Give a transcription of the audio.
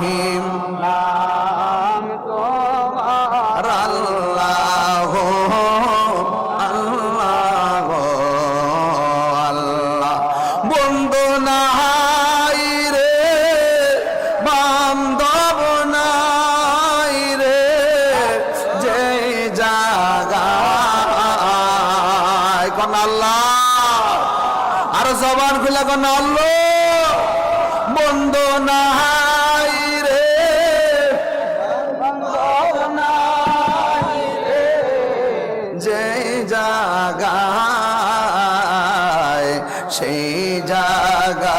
রহিম নাম তোমার আল্লাহ আল্লাহ আল্লাহ বন্ধু নাই রে বান্ধব নাই রে যে জায়গায় কোন আল্লাহ আর জবান খুলে কোন আল্লাহ বন্ধু নাই রে যে জায়গায় সেই জায়গা